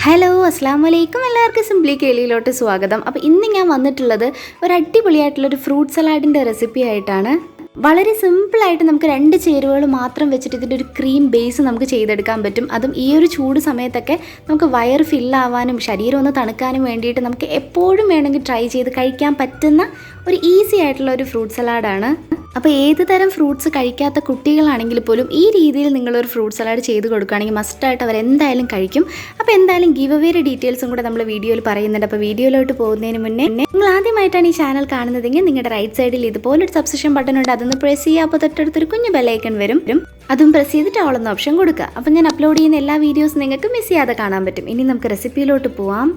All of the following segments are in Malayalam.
ഹലോ അസ്സാം വലൈക്കും എല്ലാവർക്കും സിംപ്ലി കേളിയിലോട്ട് സ്വാഗതം. അപ്പോൾ ഇന്ന് ഞാൻ വന്നിട്ടുള്ളത് ഒരു അടിപൊളിയായിട്ടുള്ളൊരു ഫ്രൂട്ട് സലാഡിൻ്റെ റെസിപ്പി ആയിട്ടാണ്. വളരെ സിമ്പിളായിട്ട് നമുക്ക് 2 ചേരുവകൾ മാത്രം വെച്ചിട്ട് ഇതിൻ്റെ ഒരു ക്രീം ബേസ് നമുക്ക് ചെയ്തെടുക്കാൻ പറ്റും. അതും ഈ ഒരു ചൂട് സമയത്തൊക്കെ നമുക്ക് വയർ ഫില്ലാവാനും ശരീരം ഒന്ന് തണുക്കാനും വേണ്ടിയിട്ട് നമുക്ക് എപ്പോഴും വേണമെങ്കിൽ ട്രൈ ചെയ്ത് കഴിക്കാൻ പറ്റുന്ന ഒരു ഈസി ആയിട്ടുള്ള ഒരു ഫ്രൂട്ട് സലാഡാണ്. അപ്പോൾ ഏത് തരം ഫ്രൂട്ട്സ് കഴിക്കാത്ത കുട്ടികളാണെങ്കിൽ പോലും ഈ രീതിയിൽ നിങ്ങളൊരു ഫ്രൂട്ട് സലാഡ് ചെയ്ത് കൊടുക്കുകയാണെങ്കിൽ മസ്റ്റായിട്ട് അവർ എന്തായാലും കഴിക്കും. അപ്പോൾ എന്തായാലും ഗീവ് അവേയുടെ ഡീറ്റെയിൽസും കൂടെ നമ്മൾ വീഡിയോയിൽ പറയുന്നുണ്ട്. അപ്പോൾ വീഡിയോയിലോട്ട് പോകുന്നതിന് മുന്നേ നിങ്ങൾ ആദ്യമായിട്ടാണ് ഈ ചാനൽ കാണുന്നതെങ്കിൽ നിങ്ങളുടെ റൈറ്റ് സൈഡിൽ ഇതുപോലൊരു സബ്സ്ക്രിപ്ഷൻ ബട്ടൺ ഉണ്ട്, അതൊന്ന് പ്രസ് ചെയ്യുക. അപ്പോൾ തൊട്ടടുത്തൊരു കുഞ്ഞു ബെല്ലൈക്കൺ വരും, അതും പ്രസ് ചെയ്തിട്ട് ഓളെന്ന ഓപ്ഷൻ കൊടുക്കുക. അപ്പോൾ ഞാൻ അപ്ലോഡ് ചെയ്യുന്ന എല്ലാ വീഡിയോസും നിങ്ങൾക്ക് മിസ് ചെയ്യാതെ കാണാൻ പറ്റും. ഇനി നമുക്ക് റെസിപ്പിയിലോട്ട് പോവാം.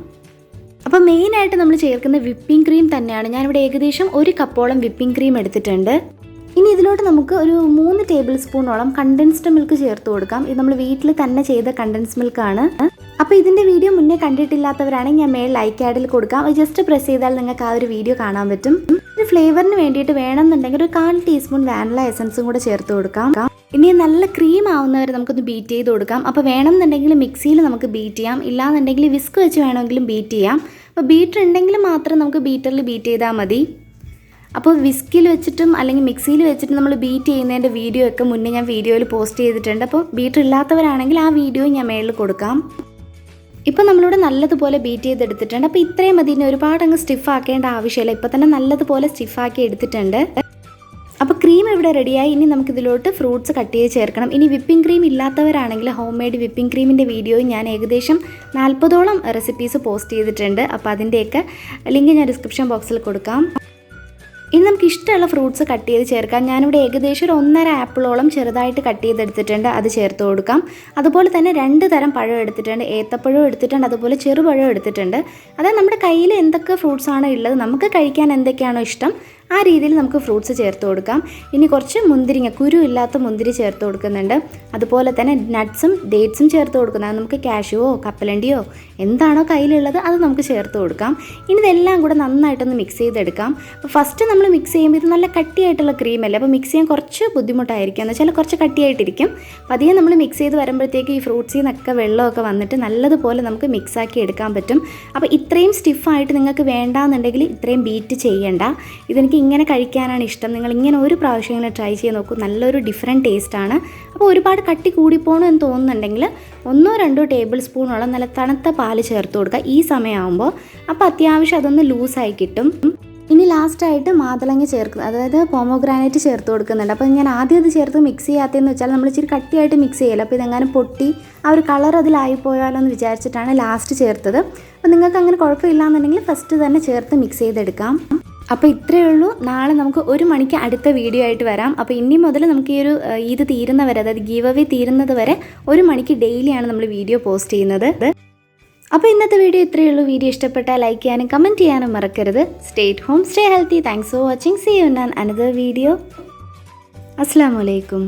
അപ്പോൾ മെയിനായിട്ട് നമ്മൾ ചേർക്കുന്ന വിപ്പിംഗ് ക്രീം തന്നെയാണ്. ഞാനിവിടെ ഏകദേശം 1 കപ്പോളം വിപ്പിംഗ് ക്രീം എടുത്തിട്ടുണ്ട്. ഇനി ഇതിലോട്ട് നമുക്ക് ഒരു 3 ടേബിൾ സ്പൂണോളം കണ്ടൻസ്ഡ് മിൽക്ക് ചേർത്ത് കൊടുക്കാം. ഇത് നമ്മൾ വീട്ടിൽ തന്നെ ചെയ്ത കണ്ടൻസ് മിൽക്കാണ്. അപ്പോൾ ഇതിൻ്റെ വീഡിയോ മുന്നേ കണ്ടിട്ടില്ലാത്തവരാണെങ്കിൽ ഞാൻ മേൽ ലൈക്ക് ആഡിൽ കൊടുക്കാം. അത് ജസ്റ്റ് പ്രസ് ചെയ്താൽ നിങ്ങൾക്ക് ആ ഒരു വീഡിയോ കാണാൻ പറ്റും. ഒരു ഫ്ലേവറിന് വേണ്ടിയിട്ട് വേണമെന്നുണ്ടെങ്കിൽ ഒരു 1/4 ടീസ്പൂൺ വാനില എസൻസും കൂടെ ചേർത്ത് കൊടുക്കാം. ഇനി നല്ല ക്രീം ആവുന്നവരെ നമുക്കൊന്ന് ബീറ്റ് ചെയ്ത് കൊടുക്കാം. അപ്പോൾ വേണമെന്നുണ്ടെങ്കിൽ മിക്സിയിൽ നമുക്ക് ബീറ്റ് ചെയ്യാം, ഇല്ലാന്നുണ്ടെങ്കിൽ വിസ്ക് വെച്ച് വേണമെങ്കിലും ബീറ്റ് ചെയ്യാം. അപ്പോൾ ബീറ്റർ ഉണ്ടെങ്കിൽ മാത്രം നമുക്ക് ബീറ്ററിൽ ബീറ്റ് ചെയ്താൽ മതി. അപ്പോൾ വിസ്കിൽ വെച്ചിട്ടും അല്ലെങ്കിൽ മിക്സിയിൽ വെച്ചിട്ടും നമ്മൾ ബീറ്റ് ചെയ്യുന്നതിൻ്റെ വീഡിയോ ഒക്കെ മുന്നേ ഞാൻ വീഡിയോയിൽ പോസ്റ്റ് ചെയ്തിട്ടുണ്ട്. അപ്പോൾ ബീറ്റർ ഇല്ലാത്തവരാണെങ്കിൽ ആ വീഡിയോ ഞാൻ മേളിൽ കൊടുക്കാം. ഇപ്പോൾ നമ്മളിവിടെ നല്ലതുപോലെ ബീറ്റ് ചെയ്തെടുത്തിട്ടുണ്ട്. അപ്പോൾ ഇത്രയും മതി, ഇനി ഒരുപാട് അങ്ങ് സ്റ്റിഫ് ആക്കേണ്ട ആവശ്യമില്ല. ഇപ്പോൾ തന്നെ നല്ലതുപോലെ സ്റ്റിഫാക്കി എടുത്തിട്ടുണ്ട്. അപ്പോൾ ക്രീം ഇവിടെ റെഡിയായി. ഇനി നമുക്കിതിലോട്ട് ഫ്രൂട്ട്സ് കട്ട് ചെയ്ത് ചേർക്കണം. ഇനി വിപ്പിംഗ് ക്രീം ഇല്ലാത്തവരാണെങ്കിൽ ഹോം മെയ്ഡ് വിപ്പിംഗ് ക്രീമിൻ്റെ വീഡിയോ ഞാൻ ഏകദേശം 40ഓളം റെസിപ്പീസ് പോസ്റ്റ് ചെയ്തിട്ടുണ്ട്. അപ്പോൾ അതിൻ്റെയൊക്കെ ലിങ്ക് ഞാൻ ഡിസ്ക്രിപ്ഷൻ ബോക്സിൽ കൊടുക്കാം. ഇനി നമുക്ക് ഇഷ്ടമുള്ള ഫ്രൂട്ട്സ് കട്ട് ചെയ്ത് ചേർക്കാം. ഞാനിവിടെ ഏകദേശം ഒരു 1.5 ആപ്പിളോളം ചെറുതായിട്ട് കട്ട് ചെയ്തെടുത്തിട്ടുണ്ട്, അത് ചേർത്ത് കൊടുക്കാം. അതുപോലെ തന്നെ 2 തരം പഴം എടുത്തിട്ടുണ്ട്, ഏത്തപ്പഴവും എടുത്തിട്ടുണ്ട്, അതുപോലെ ചെറുപഴവും എടുത്തിട്ടുണ്ട്. അതായത് നമ്മുടെ കയ്യിൽ എന്തൊക്കെ ഫ്രൂട്ട്സാണോ ഉള്ളത്, നമുക്ക് കഴിക്കാൻ എന്തൊക്കെയാണോ ഇഷ്ടം ആ രീതിയിൽ നമുക്ക് ഫ്രൂട്ട്സ് ചേർത്ത് കൊടുക്കാം. ഇനി കുറച്ച് മുന്തിരിങ്ങ, കുരു ഇല്ലാത്ത മുന്തിരി ചേർത്ത് കൊടുക്കുന്നുണ്ട്. അതുപോലെ തന്നെ നട്ട്സും ഡേറ്റ്സും ചേർത്ത് കൊടുക്കുന്നത്, നമുക്ക് കാഷ്യൂവോ കപ്പലണ്ടിയോ എന്താണോ കയ്യിലുള്ളത് അത് നമുക്ക് ചേർത്ത് കൊടുക്കാം. ഇനി ഇതെല്ലാം കൂടെ നന്നായിട്ടൊന്ന് മിക്സ് ചെയ്തെടുക്കാം. അപ്പോൾ ഫസ്റ്റ് നമ്മൾ മിക്സ് ചെയ്യുമ്പോൾ ഇത് നല്ല കട്ടിയായിട്ടുള്ള ക്രീമല്ലേ, അപ്പോൾ മിക്സ് ചെയ്യാൻ കുറച്ച് ബുദ്ധിമുട്ടായിരിക്കും, എന്ന് വെച്ചാൽ കുറച്ച് കട്ടിയായിട്ടിരിക്കും. പതിയെ നമ്മൾ മിക്സ് ചെയ്ത് വരുമ്പോഴത്തേക്ക് ഈ ഫ്രൂട്ട്സിൽ നിന്നൊക്കെ വെള്ളമൊക്കെ വന്നിട്ട് നല്ലതുപോലെ നമുക്ക് മിക്സാക്കി എടുക്കാൻ പറ്റും. അപ്പോൾ ഇത്രയും സ്റ്റിഫായിട്ട് നിങ്ങൾക്ക് വേണ്ടാന്നുണ്ടെങ്കിൽ ഇത്രയും ബീറ്റ് ചെയ്യണ്ട. ഇതെനിക്ക് ഇങ്ങനെ കഴിക്കാനാണ് ഇഷ്ടം. നിങ്ങൾ ഇങ്ങനെ ഒരു പ്രാവശ്യം ഇങ്ങനെ ട്രൈ ചെയ്ത് നോക്കൂ, നല്ലൊരു ഡിഫറെൻറ്റ് ടേസ്റ്റാണ്. അപ്പോൾ ഒരുപാട് കട്ടി കൂടിപ്പോണു എന്ന് തോന്നുന്നുണ്ടെങ്കിൽ 1-2 ടേബിൾ സ്പൂണോളം നല്ല തണുത്ത പാല് ചേർത്ത് കൊടുക്കുക ഈ സമയമാകുമ്പോൾ. അപ്പോൾ അത്യാവശ്യം അതൊന്ന് ലൂസായി കിട്ടും. ഇനി ലാസ്റ്റായിട്ട് മാതളങ്ങ ചേർക്കുക, അതായത് പോമോഗ്രാനൈറ്റ് ചേർത്ത് കൊടുക്കുന്നുണ്ട്. അപ്പോൾ ഞാൻ ആദ്യം അത് ചേർത്ത് മിക്സ് ചെയ്യാത്തതെന്ന് വെച്ചാൽ നമ്മൾ ഇച്ചിരി കട്ടിയായിട്ട് മിക്സ് ചെയ്യല്ലോ, അപ്പോൾ ഇതെങ്ങനെ പൊട്ടി ആ ഒരു കളർ അതിലായിപ്പോയാലോ എന്ന് വിചാരിച്ചിട്ടാണ് ലാസ്റ്റ് ചേർത്തത്. അപ്പോൾ നിങ്ങൾക്ക് അങ്ങനെ കുഴപ്പമില്ലാന്നുണ്ടെങ്കിൽ ഫസ്റ്റ് തന്നെ ചേർത്ത് മിക്സ് ചെയ്തെടുക്കാം. അപ്പോൾ ഇത്രയേ ഉള്ളൂ. നാളെ നമുക്ക് 1 മണിക്ക് അടുത്ത വീഡിയോ ആയിട്ട് വരാം. അപ്പോൾ ഇനി മുതൽ നമുക്ക് ഈ ഒരു ഇത് തീരുന്നവരെ, അതായത് ഗീവ് അവേ തീരുന്നത് വരെ 1 മണിക്ക് ഡെയിലിയാണ് നമ്മൾ വീഡിയോ പോസ്റ്റ് ചെയ്യുന്നത്. അപ്പോൾ ഇന്നത്തെ വീഡിയോ ഇത്രയേ ഉള്ളൂ. വീഡിയോ ഇഷ്ടപ്പെട്ടാൽ ലൈക്ക് ചെയ്യാനും കമൻറ്റ് ചെയ്യാനും മറക്കരുത്. Stay at home, stay healthy. Thanks for watching. See you in another video. അസ്സലാമു അലൈക്കും.